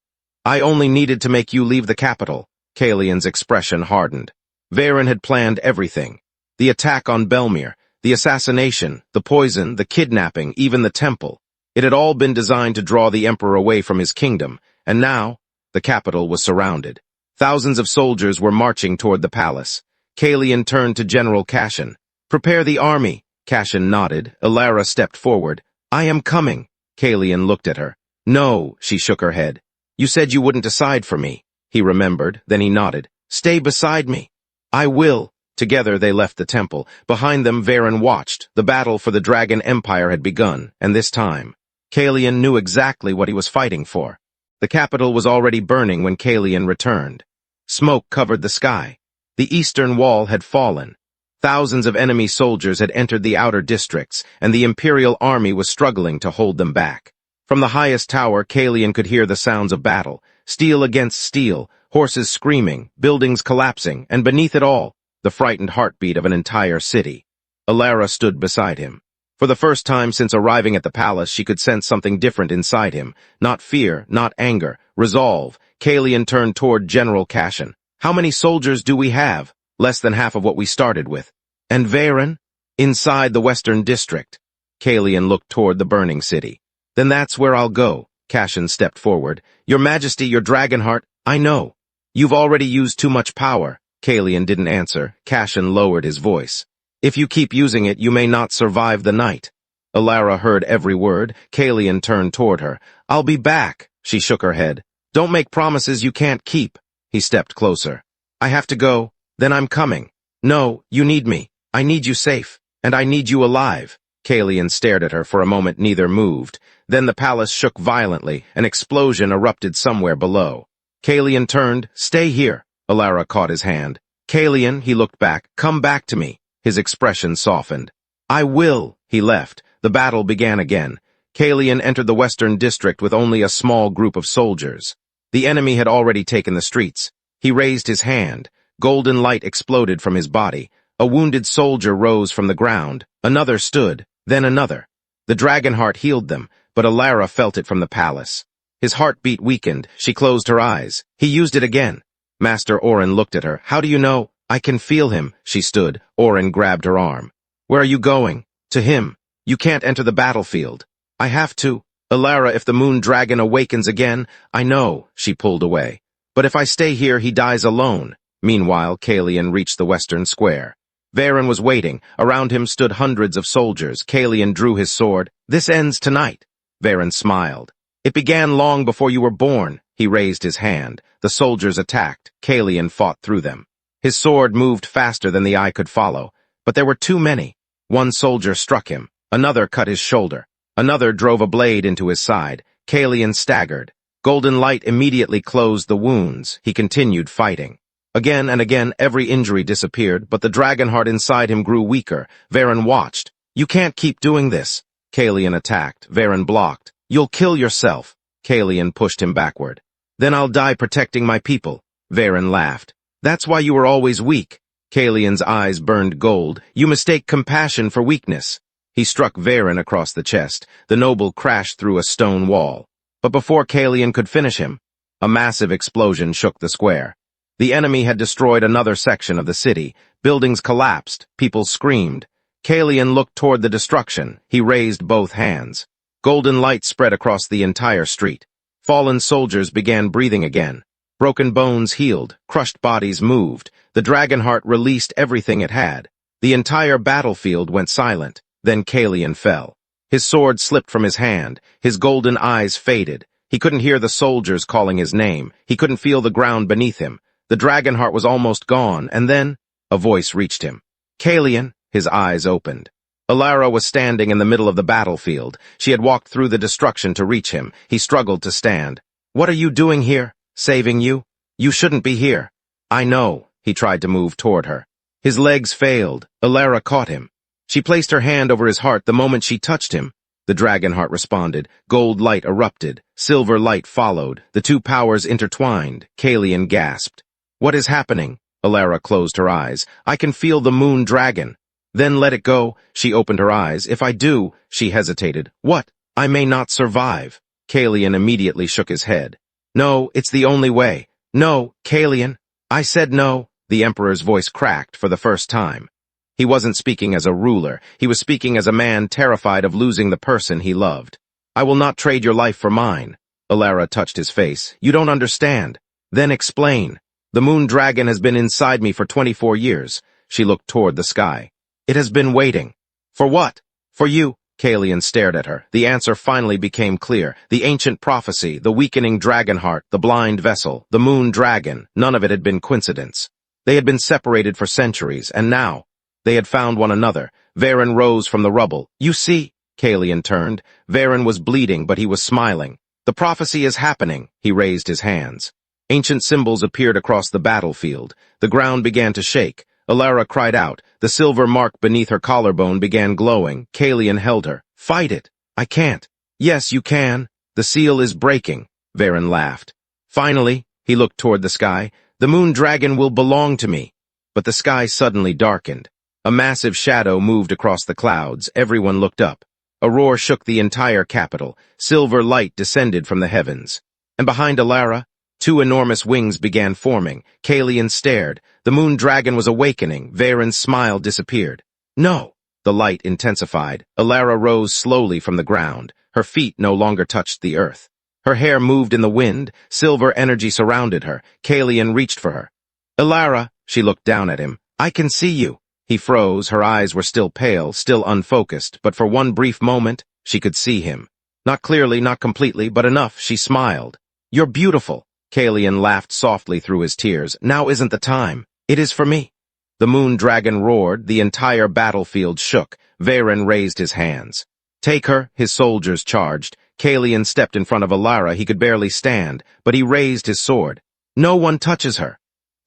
I only needed to make you leave the capital." Kaelion's expression hardened. Veyran had planned everything. The attack on Belmere, the assassination, the poison, the kidnapping, even the temple. It had all been designed to draw the Emperor away from his kingdom, and now the capital was surrounded. Thousands of soldiers were marching toward the palace. Kaelion turned to General Kaelion. "Prepare the army." Kaelion nodded. Elara stepped forward. "I am coming." Kaelion looked at her. "No," she shook her head. "You said you wouldn't decide for me." He remembered, then he nodded. "Stay beside me." "I will." Together they left the temple. Behind them Veyran watched. The battle for the Dragon Empire had begun, and this time, Kaelion knew exactly what he was fighting for. The capital was already burning when Kaelion returned. Smoke covered the sky. The eastern wall had fallen. Thousands of enemy soldiers had entered the outer districts, and the Imperial army was struggling to hold them back. From the highest tower, Kaelion could hear the sounds of battle. Steel against steel, horses screaming, buildings collapsing, and beneath it all, the frightened heartbeat of an entire city. Elara stood beside him. For the first time since arriving at the palace, she could sense something different inside him. Not fear, not anger, resolve. Kaelion turned toward General Kaelion. How many soldiers do we have? Less than half of what we started with. And Veyran? Inside the western district. Kaelion looked toward the burning city. Then that's where I'll go. Kaelion stepped forward. Your Majesty, your Dragonheart, I know. You've already used too much power. Kaelion didn't answer. Kaelion lowered his voice. If you keep using it, you may not survive the night. Elara heard every word. Kaelion turned toward her. I'll be back. She shook her head. Don't make promises you can't keep. He stepped closer. I have to go. Then I'm coming. No, you need me. I need you safe. And I need you alive. Kaelion stared at her for a moment. Neither moved. Then the palace shook violently. An explosion erupted somewhere below. Kaelion turned. Stay here. Elara caught his hand. Kaelion, he looked back. Come back to me. His expression softened. I will. He left. The battle began again. Kaelion entered the western district with only a small group of soldiers. The enemy had already taken the streets. He raised his hand. Golden light exploded from his body. A wounded soldier rose from the ground. Another stood. Then another. The Dragonheart healed them, but Elara felt it from the palace. His heartbeat weakened. She closed her eyes. He used it again. Master Orin looked at her. How do you know? I can feel him. She stood. Orin grabbed her arm. Where are you going? To him. You can't enter the battlefield. I have to. Elara, if the moon dragon awakens again, I know. She pulled away. But if I stay here, he dies alone. Meanwhile, Kaelion reached the western square. Veyran was waiting. Around him stood hundreds of soldiers. Kaelion drew his sword. This ends tonight. Veyran smiled. It began long before you were born. He raised his hand. The soldiers attacked. Kaelion fought through them. His sword moved faster than the eye could follow, but there were too many. One soldier struck him. Another cut his shoulder. Another drove a blade into his side. Kaelion staggered. Golden light immediately closed the wounds. He continued fighting. Again and again, every injury disappeared, but the Dragonheart inside him grew weaker. Veyran watched. You can't keep doing this. Kaelion attacked. Veyran blocked. You'll kill yourself. Kaelion pushed him backward. Then I'll die protecting my people. Veyran laughed. That's why you were always weak. Kaelion's eyes burned gold. You mistake compassion for weakness. He struck Veyran across the chest. The noble crashed through a stone wall. But before Kaelion could finish him, a massive explosion shook the square. The enemy had destroyed another section of the city. Buildings collapsed. People screamed. Kaelion looked toward the destruction. He raised both hands. Golden light spread across the entire street. Fallen soldiers began breathing again. Broken bones healed, crushed bodies moved. The Dragonheart released everything it had. The entire battlefield went silent. Then Kaelion fell. His sword slipped from his hand. His golden eyes faded. He couldn't hear the soldiers calling his name. He couldn't feel the ground beneath him. The Dragonheart was almost gone, and then a voice reached him. Kaelion. His eyes opened. Elara was standing in the middle of the battlefield. She had walked through the destruction to reach him. He struggled to stand. What are you doing here? Saving you? You shouldn't be here. I know. He tried to move toward her. His legs failed. Elara caught him. She placed her hand over his heart the moment she touched him. The Dragonheart responded. Gold light erupted. Silver light followed. The two powers intertwined. Kaelion gasped. What is happening? Elara closed her eyes. I can feel the moon dragon. Then let it go. She opened her eyes. If I do, she hesitated. What? I may not survive. Kaelion immediately shook his head. No, it's the only way. No, Kaelion. I said no. The Emperor's voice cracked for the first time. He wasn't speaking as a ruler. He was speaking as a man terrified of losing the person he loved. I will not trade your life for mine. Elara touched his face. You don't understand. Then explain. The moon dragon has been inside me for 24 years. She looked toward the sky. It has been waiting. For what? For you. Kaelion stared at her. The answer finally became clear. The ancient prophecy, the weakening Dragonheart, the blind vessel, the moon dragon, none of it had been coincidence. They had been separated for centuries, and now they had found one another. Veyran rose from the rubble. You see, Kaelion turned. Veyran was bleeding, but he was smiling. The prophecy is happening. He raised his hands. Ancient symbols appeared across the battlefield. The ground began to shake. Elara cried out. The silver mark beneath her collarbone began glowing. Kaelion held her. Fight it. I can't. Yes, you can. The seal is breaking. Veyran laughed. Finally, He looked toward the sky. "The moon dragon will belong to me." But the sky suddenly darkened. A massive shadow moved across the clouds. Everyone looked up. A roar shook the entire capital. Silver light descended from the heavens. And behind Elara, two enormous wings began forming. Kaelion stared. The moon dragon was awakening. Veyran's smile disappeared. "No!" The light intensified. Elara rose slowly from the ground. Her feet no longer touched the earth. Her hair moved in the wind. Silver energy surrounded her. Kaelion reached for her. "Elara," she looked down at him. "I can see you." He froze. Her eyes were still pale, still unfocused, but for one brief moment, she could see him. Not clearly, not completely, but enough. She smiled. "You're beautiful." Kaelion laughed softly through his tears. "Now isn't the time. It is for me." The moon dragon roared. The entire battlefield shook. Veyran raised his hands. "Take her," his soldiers charged. Kaelion stepped in front of Elara. He could barely stand, but he raised his sword. "No one touches her."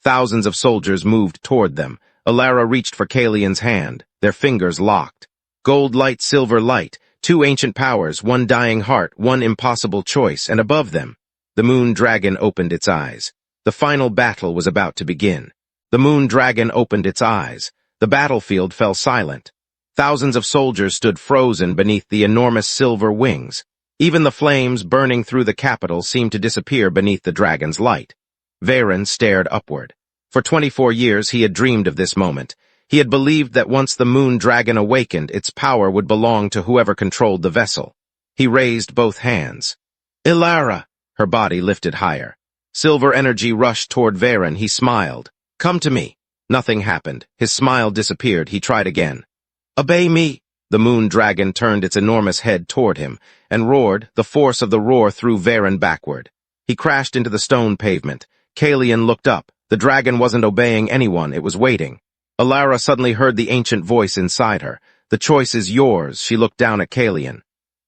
Thousands of soldiers moved toward them. Elara reached for Kaelion's hand. Their fingers locked. Gold light, silver light. Two ancient powers, one dying heart, one impossible choice, and above them, the moon dragon opened its eyes. The final battle was about to begin. The moon dragon opened its eyes. The battlefield fell silent. Thousands of soldiers stood frozen beneath the enormous silver wings. Even the flames burning through the capital seemed to disappear beneath the dragon's light. Veyran stared upward. For 24 years he had dreamed of this moment. He had believed that once the moon dragon awakened, its power would belong to whoever controlled the vessel. He raised both hands. "Elara!" Her body lifted higher. Silver energy rushed toward Veyran. He smiled. "Come to me." Nothing happened. His smile disappeared. He tried again. "Obey me." The moon dragon turned its enormous head toward him and roared. The force of the roar threw Veyran backward. He crashed into the stone pavement. Kaelion looked up. The dragon wasn't obeying anyone. It was waiting. Elara suddenly heard the ancient voice inside her. "The choice is yours." She looked down at Kaelion.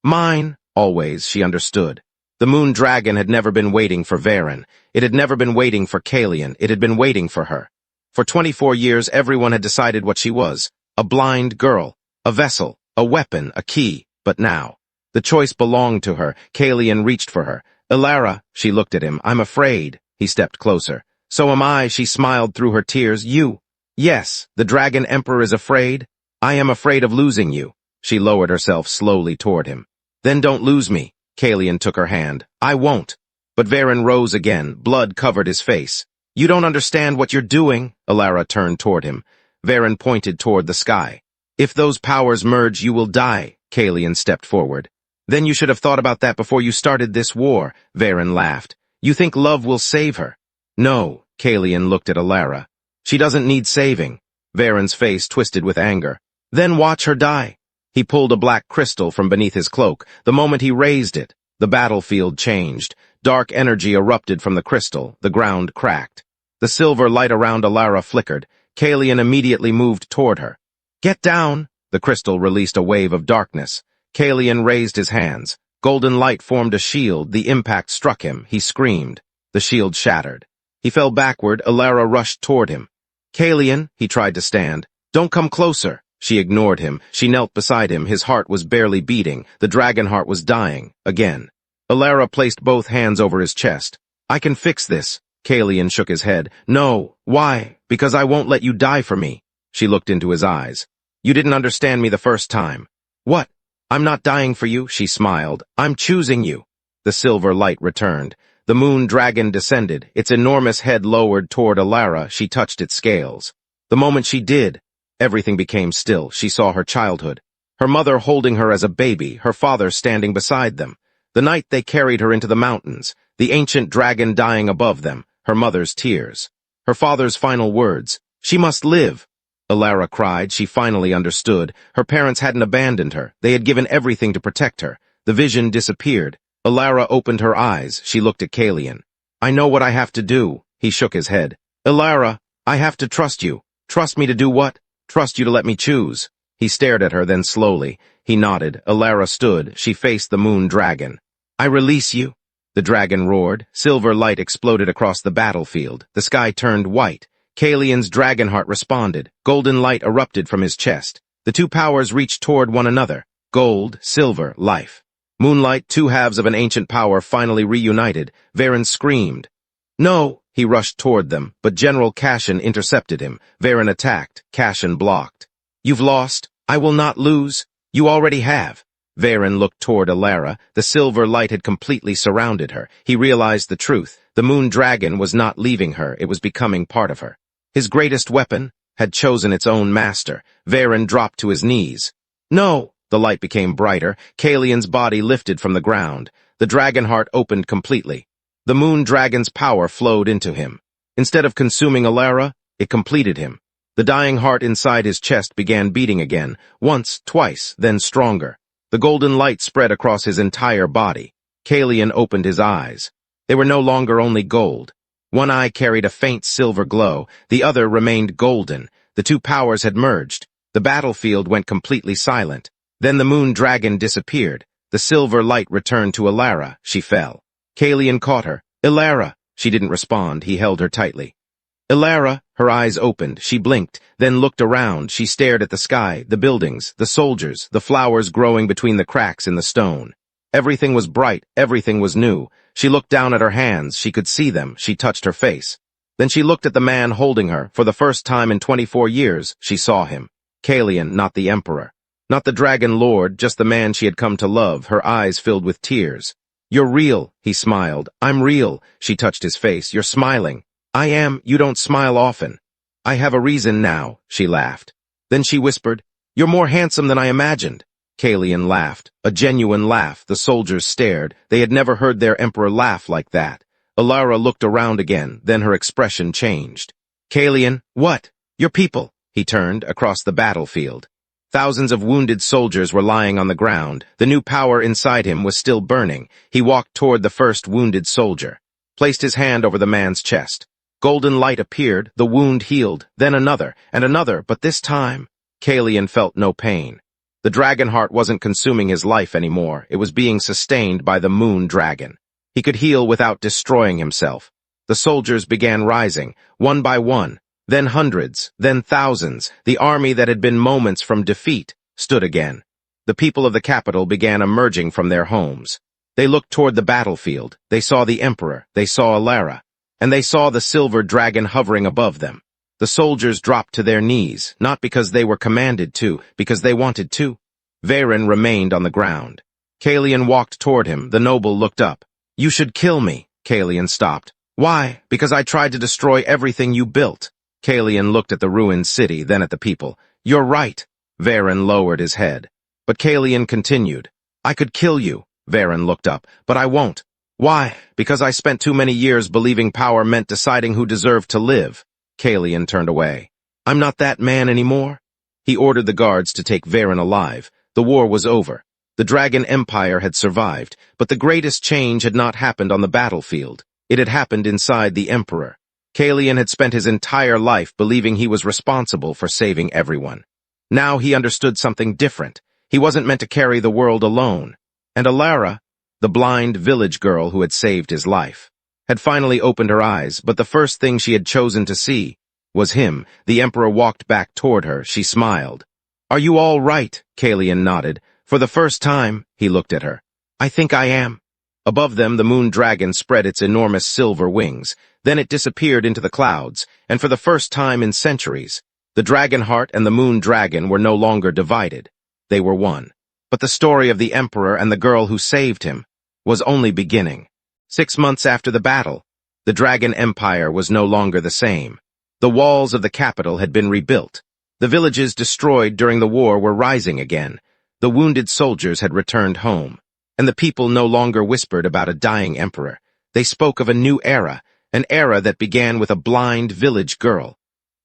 "Mine." Always, she understood. The moon dragon had never been waiting for Veyran. It had never been waiting for Kaelion. It had been waiting for her. For 24 years, everyone had decided what she was. A blind girl. A vessel. A weapon. A key. But now, the choice belonged to her. Kaelion reached for her. "Elara," she looked at him. "I'm afraid." He stepped closer. "So am I," she smiled through her tears. "You." "Yes, the Dragon Emperor is afraid. I am afraid of losing you." She lowered herself slowly toward him. "Then don't lose me." Kaelion took her hand. "I won't." But Veyran rose again. Blood covered his face. "You don't understand what you're doing." Elara turned toward him. Veyran pointed toward the sky. "If those powers merge, you will die." Kaelion stepped forward. "Then you should have thought about that before you started this war." Veyran laughed. "You think love will save her?" "No." Kaelion looked at Elara. "She doesn't need saving." Veyran's face twisted with anger. "Then watch her die." He pulled a black crystal from beneath his cloak. The moment he raised it, the battlefield changed. Dark energy erupted from the crystal. The ground cracked. The silver light around Elara flickered. Kaelion immediately moved toward her. "Get down!" The crystal released a wave of darkness. Kaelion raised his hands. Golden light formed a shield. The impact struck him. He screamed. The shield shattered. He fell backward. Elara rushed toward him. "Kaelion," he tried to stand. "Don't come closer." She ignored him. She knelt beside him. His heart was barely beating. The Dragonheart was dying. Again. Elara placed both hands over his chest. "I can fix this." Kaelion shook his head. "No. Why? Because I won't let you die for me." She looked into his eyes. "You didn't understand me the first time." "What? I'm not dying for you," she smiled. "I'm choosing you." The silver light returned. The moon dragon descended. Its enormous head lowered toward Elara. She touched its scales. The moment she did, everything became still. She saw her childhood. Her mother holding her as a baby, her father standing beside them. The night they carried her into the mountains, the ancient dragon dying above them, her mother's tears. Her father's final words, "She must live." Elara cried. She finally understood. Her parents hadn't abandoned her. They had given everything to protect her. The vision disappeared. Elara opened her eyes. She looked at Kaelion. "I know what I have to do." He shook his head. "Elara, I have to trust you." "Trust me to do what?" "Trust you to let me choose." He stared at her, then slowly. He nodded. Elara stood. She faced the moon dragon. "I release you." The dragon roared. Silver light exploded across the battlefield. The sky turned white. Kaelion's Dragonheart responded. Golden light erupted from his chest. The two powers reached toward one another. Gold, silver, life. Moonlight, two halves of an ancient power finally reunited. Veyran screamed. No, he rushed toward them, but General Kaelion intercepted him. Veyran attacked. Kaelion blocked. You've lost. I will not lose. You already have. Veyran looked toward Elara. The silver light had completely surrounded her. He realized the truth. The moon dragon was not leaving her. It was becoming part of her. His greatest weapon had chosen its own master. Veyran dropped to his knees. No! The light became brighter. Kaelion's body lifted from the ground. The Dragonheart opened completely. The moon dragon's power flowed into him. Instead of consuming Elara, it completed him. The dying heart inside his chest began beating again, once, twice, then stronger. The golden light spread across his entire body. Kaelion opened his eyes. They were no longer only gold. One eye carried a faint silver glow, the other remained golden. The two powers had merged. The battlefield went completely silent. Then the moon dragon disappeared. The silver light returned to Elara. She fell. Kaelion caught her. Elara! She didn't respond. He held her tightly. Elara! Her eyes opened. She blinked, then looked around. She stared at the sky, the buildings, the soldiers, the flowers growing between the cracks in the stone. Everything was bright. Everything was new. She looked down at her hands. She could see them. She touched her face. Then she looked at the man holding her. For the first time in 24 years, she saw him. Kaelion, not the Emperor. Not the Dragon Lord, just the man she had come to love, her eyes filled with tears. You're real, he smiled. I'm real. She touched his face. You're smiling. I am. You don't smile often. I have a reason now, she laughed. Then she whispered, You're more handsome than I imagined. Kaelion laughed. A genuine laugh. The soldiers stared. They had never heard their emperor laugh like that. Elara looked around again, then her expression changed. Kaelion, what? Your people. He turned across the battlefield. Thousands of wounded soldiers were lying on the ground. The new power inside him was still burning. He walked toward the first wounded soldier, placed his hand over the man's chest. Golden light appeared, the wound healed, then another, and another, but this time, Kaelion felt no pain. The Dragonheart wasn't consuming his life anymore. It was being sustained by the moon dragon. He could heal without destroying himself. The soldiers began rising, one by one. Then hundreds, then thousands. The army that had been moments from defeat stood again. The people of the capital began emerging from their homes. They looked toward the battlefield. They saw the Emperor. They saw Elara. And they saw the silver dragon hovering above them. The soldiers dropped to their knees, not because they were commanded to, because they wanted to. Veyran remained on the ground. Kaelion walked toward him. The noble looked up. You should kill me. Kaelion stopped. Why? Because I tried to destroy everything you built. Kaelion looked at the ruined city, then at the people. You're right. Veyran lowered his head. But Kaelion continued. I could kill you. Veyran looked up. But I won't. Why? Because I spent too many years believing power meant deciding who deserved to live. Kaelion turned away. I'm not that man anymore. He ordered the guards to take Veyran alive. The war was over. The Dragon Empire had survived, but the greatest change had not happened on the battlefield. It had happened inside the Emperor. Kaelion had spent his entire life believing he was responsible for saving everyone. Now he understood something different. He wasn't meant to carry the world alone. And Elara, the blind village girl who had saved his life, had finally opened her eyes, but the first thing she had chosen to see was him. The Emperor walked back toward her. She smiled. Are you all right? Kaelion nodded. For the first time, he looked at her. I think I am. Above them, the moon dragon spread its enormous silver wings. Then it disappeared into the clouds, and for the first time in centuries, the Dragonheart and the moon dragon were no longer divided. They were one. But the story of the Emperor and the girl who saved him was only beginning. 6 months after the battle, the Dragon Empire was no longer the same. The walls of the capital had been rebuilt. The villages destroyed during the war were rising again. The wounded soldiers had returned home. And the people no longer whispered about a dying emperor. They spoke of a new era, an era that began with a blind village girl.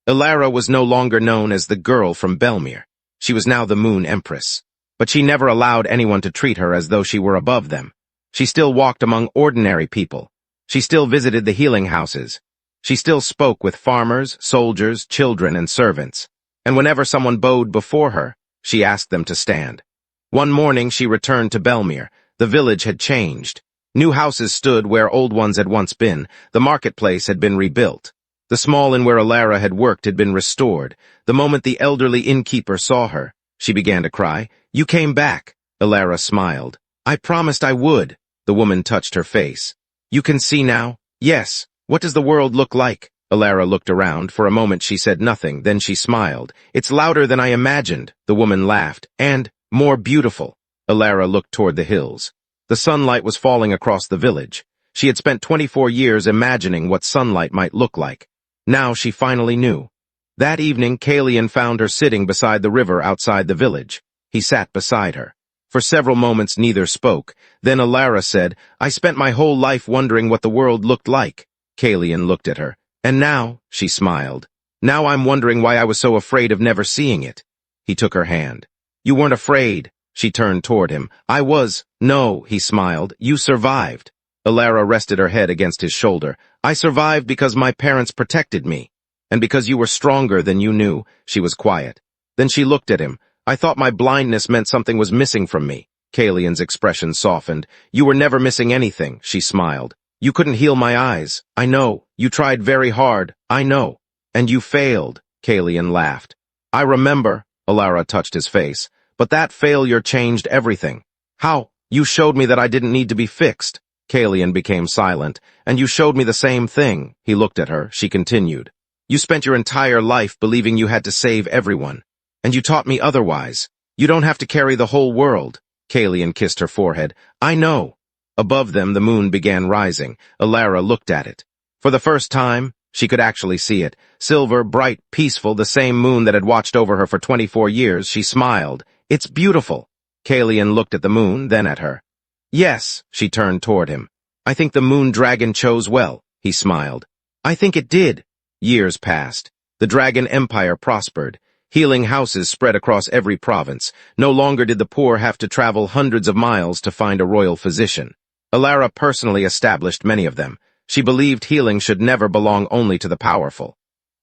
Elara was no longer known as the girl from Belmere. She was now the Moon Empress. But she never allowed anyone to treat her as though she were above them. She still walked among ordinary people. She still visited the healing houses. She still spoke with farmers, soldiers, children, and servants. And whenever someone bowed before her, she asked them to stand. One morning she returned to Belmere. The village had changed. New houses stood where old ones had once been. The marketplace had been rebuilt. The small inn where Elara had worked had been restored. The moment the elderly innkeeper saw her, she began to cry. You came back. Elara smiled. I promised I would. The woman touched her face. You can see now? Yes. What does the world look like? Elara looked around. For a moment she said nothing, then she smiled. It's louder than I imagined, the woman laughed, and more beautiful. Elara looked toward the hills. The sunlight was falling across the village. She had spent 24 years imagining what sunlight might look like. Now she finally knew. That evening, Kaelion found her sitting beside the river outside the village. He sat beside her. For several moments neither spoke. Then Elara said, I spent my whole life wondering what the world looked like. Kaelion looked at her. And now, she smiled. Now I'm wondering why I was so afraid of never seeing it. He took her hand. You weren't afraid. She turned toward him. I was. No, he smiled. You survived. Elara rested her head against his shoulder. I survived because my parents protected me. And because you were stronger than you knew. She was quiet. Then she looked at him. I thought my blindness meant something was missing from me. Kaelion's expression softened. You were never missing anything, she smiled. You couldn't heal my eyes. I know. You tried very hard. I know. And you failed. Kaelion laughed. I remember. Elara touched his face. But that failure changed everything. How? You showed me that I didn't need to be fixed. Kaelion became silent. And you showed me the same thing. He looked at her. She continued. You spent your entire life believing you had to save everyone. And you taught me otherwise. You don't have to carry the whole world. Kaelion kissed her forehead. I know. Above them, the moon began rising. Elara looked at it. For the first time, she could actually see it. Silver, bright, peaceful, the same moon that had watched over her for 24 years. She smiled. It's beautiful. Kaelion looked at the moon, then at her. Yes, she turned toward him. I think the moon dragon chose well. He smiled. I think it did. Years passed. The dragon empire prospered. Healing houses spread across every province. No longer did the poor have to travel hundreds of miles to find a royal physician. Elara personally established many of them. She believed healing should never belong only to the powerful.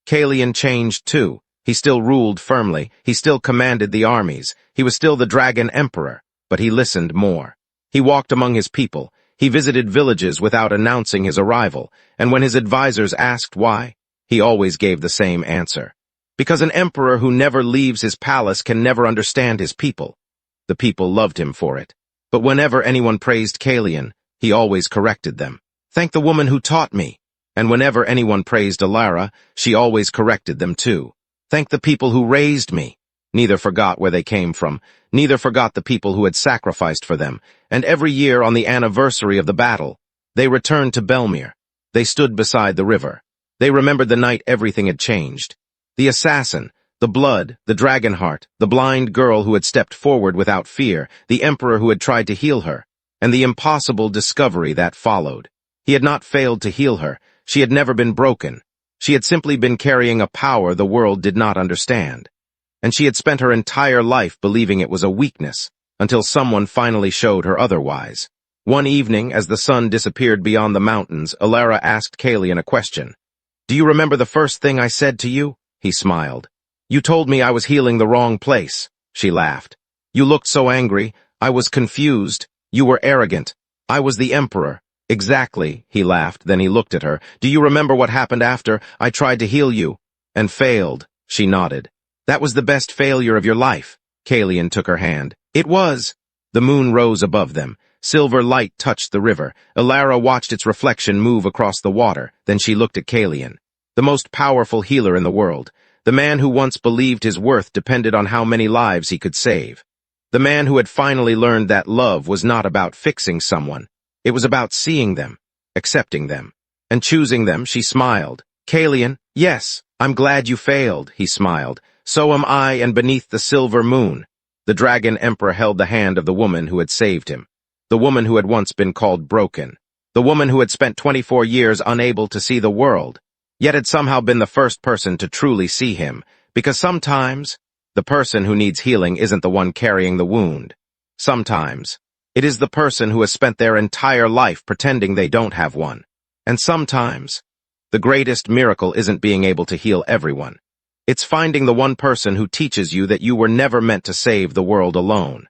Kaelion changed too. He still ruled firmly. He still commanded the armies. He was still the dragon emperor, but he listened more. He walked among his people. He visited villages without announcing his arrival, and when his advisors asked why, he always gave the same answer. Because an emperor who never leaves his palace can never understand his people. The people loved him for it. But whenever anyone praised Kaelion, he always corrected them. Thank the woman who taught me. And whenever anyone praised Elara, she always corrected them too. Thank the people who raised me. Neither forgot where they came from. Neither forgot the people who had sacrificed for them. And every year on the anniversary of the battle, they returned to Belmere. They stood beside the river. They remembered the night everything had changed. The assassin, the blood, the Dragonheart, the blind girl who had stepped forward without fear, the emperor who had tried to heal her, and the impossible discovery that followed. He had not failed to heal her. She had never been broken. She had simply been carrying a power the world did not understand. And she had spent her entire life believing it was a weakness, until someone finally showed her otherwise. One evening, as the sun disappeared beyond the mountains, Elara asked Kaelion a question. Do you remember the first thing I said to you? He smiled. You told me I was healing the wrong place. She laughed. You looked so angry. I was confused. You were arrogant. I was the emperor. Exactly, he laughed. Then he looked at her. Do you remember what happened after I tried to heal you? And failed. She nodded. That was the best failure of your life. Kaelion took her hand. It was. The moon rose above them. Silver light touched the river. Elara watched its reflection move across the water. Then she looked at Kaelion. The most powerful healer in the world. The man who once believed his worth depended on how many lives he could save. The man who had finally learned that love was not about fixing someone. It was about seeing them, accepting them, and choosing them. She smiled. Kaelion, yes, I'm glad you failed, he smiled. So am I, and beneath the silver moon. The dragon emperor held the hand of the woman who had saved him. The woman who had once been called broken. The woman who had spent 24 years unable to see the world, yet had somehow been the first person to truly see him, because sometimes the person who needs healing isn't the one carrying the wound. Sometimes it is the person who has spent their entire life pretending they don't have one. And sometimes the greatest miracle isn't being able to heal everyone. It's finding the one person who teaches you that you were never meant to save the world alone.